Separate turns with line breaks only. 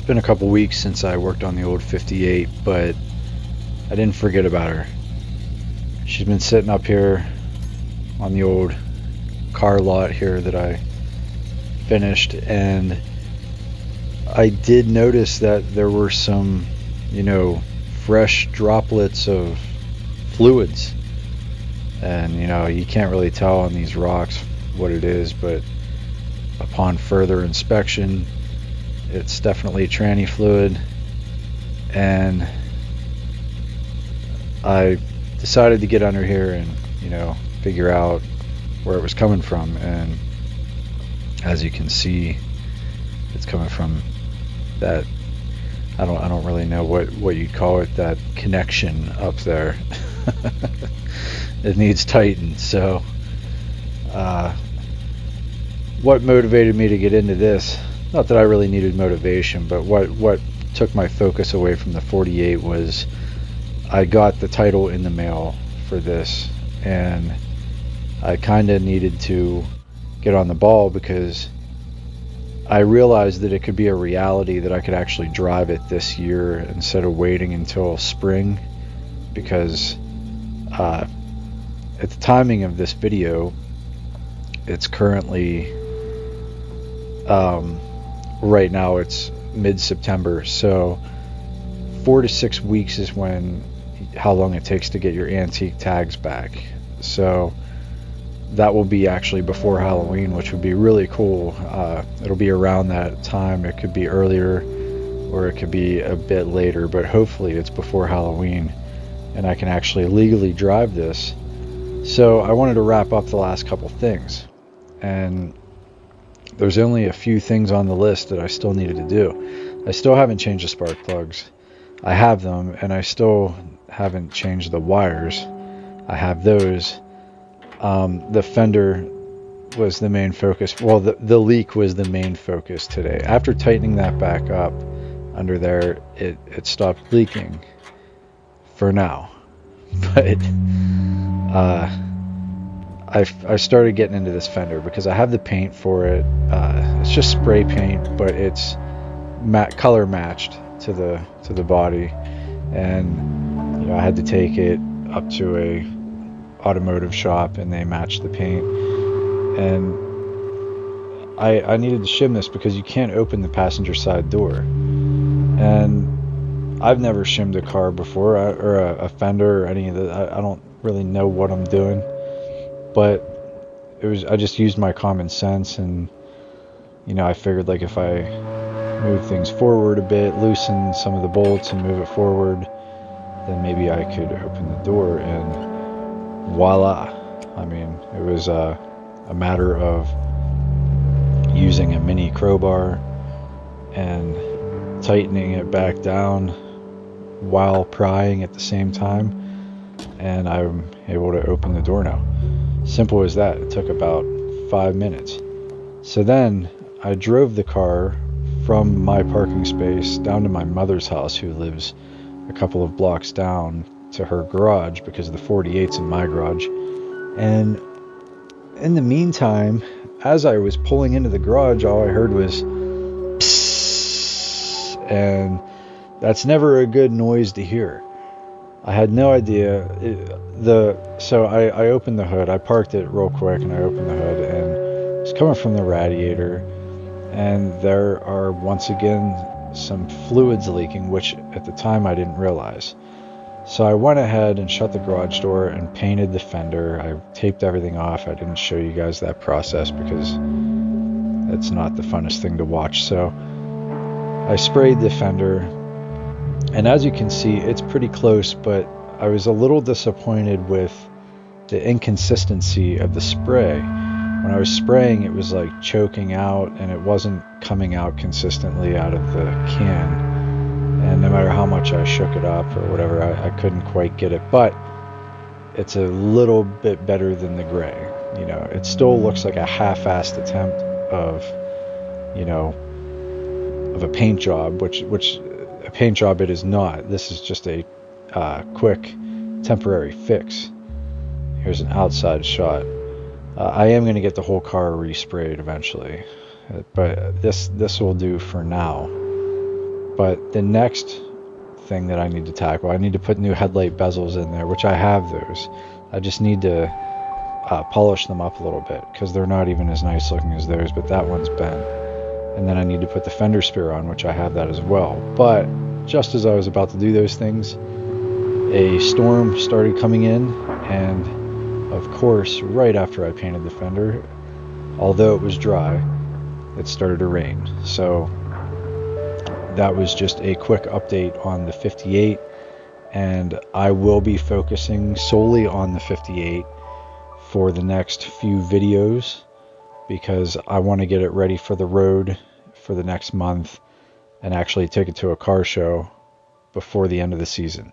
It's been a couple weeks since I worked on the old 58, but I didn't forget about her. She's been sitting up here on the old car lot here that I finished, and I did notice that there were some, fresh droplets of fluids. And, you can't really tell on these rocks what it is, but upon further inspection, it's definitely tranny fluid. And I decided to get under here and, figure out where it was coming from. And as you can see, it's coming from that, I don't really know what you'd call it, that connection up there. It needs tightened. So what motivated me to get into this, not that I really needed motivation, but what took my focus away from the 48 was I got the title in the mail for this, and I kind of needed to get on the ball because I realized that it could be a reality that I could actually drive it this year instead of waiting until spring, because at the timing of this video, it's currently right now it's mid-September, so 4 to 6 weeks is how long it takes to get your antique tags back. So that will be actually before Halloween, which would be really cool. It'll be around that time. It could be earlier or it could be a bit later, but hopefully it's before Halloween and I can actually legally drive this. So I wanted to wrap up the last couple things, and there's only a few things on the list that I still needed to do. I still haven't changed the spark plugs. I have them, and I still haven't changed the wires. I have those. The fender was the main focus. Well, the leak was the main focus today. After tightening that back up under there, it stopped leaking for now. But I started getting into this fender because I have the paint for it. It's just spray paint, but it's color matched to the body, and I had to take it up to a automotive shop and they matched the paint, and I needed to shim this because you can't open the passenger side door, and I've never shimmed a car before, or a fender or any of that. I don't really know what I'm doing, but I just used my common sense, and I figured, like, if I move things forward a bit, loosen some of the bolts and move it forward, then maybe I could open the door, and voila. I mean, it was a matter of using a mini crowbar and tightening it back down while prying at the same time, and I'm able to open the door now. Simple as that. It took about 5 minutes. So then I drove the car from my parking space down to my mother's house, who lives a couple of blocks down, to her garage, because the 48's in my garage. And in the meantime, as I was pulling into the garage, all I heard was psss, and that's never a good noise to hear. I had no idea. So I opened the hood. I parked it real quick and I opened the hood, and it's coming from the radiator, and there are once again some fluids leaking, which at the time I didn't realize. So I went ahead and shut the garage door and painted the fender. I taped everything off. I didn't show you guys that process because it's not the funnest thing to watch. So I sprayed the fender, and as you can see, it's pretty close, but I was a little disappointed with the inconsistency of the spray. When I was spraying, it was like choking out, and it wasn't coming out consistently out of the can. And no matter how much I shook it up or whatever, I couldn't quite get it. But it's a little bit better than the gray. It still looks like a half-assed attempt of a paint job, which a paint job it is not. This is just a quick temporary fix. Here's an outside shot. I am going to get the whole car resprayed eventually, but this will do for now. But the next thing that I need to tackle, I need to put new headlight bezels in there, which I have those. I just need to polish them up a little bit because they're not even as nice looking as those, but that one's bent. And then I need to put the fender spear on, which I have that as well. But just as I was about to do those things, a storm started coming in, and of course, right after I painted the fender, although it was dry, it started to rain. So that was just a quick update on the 58, and I will be focusing solely on the 58 for the next few videos because I want to get it ready for the road for the next month and actually take it to a car show before the end of the season.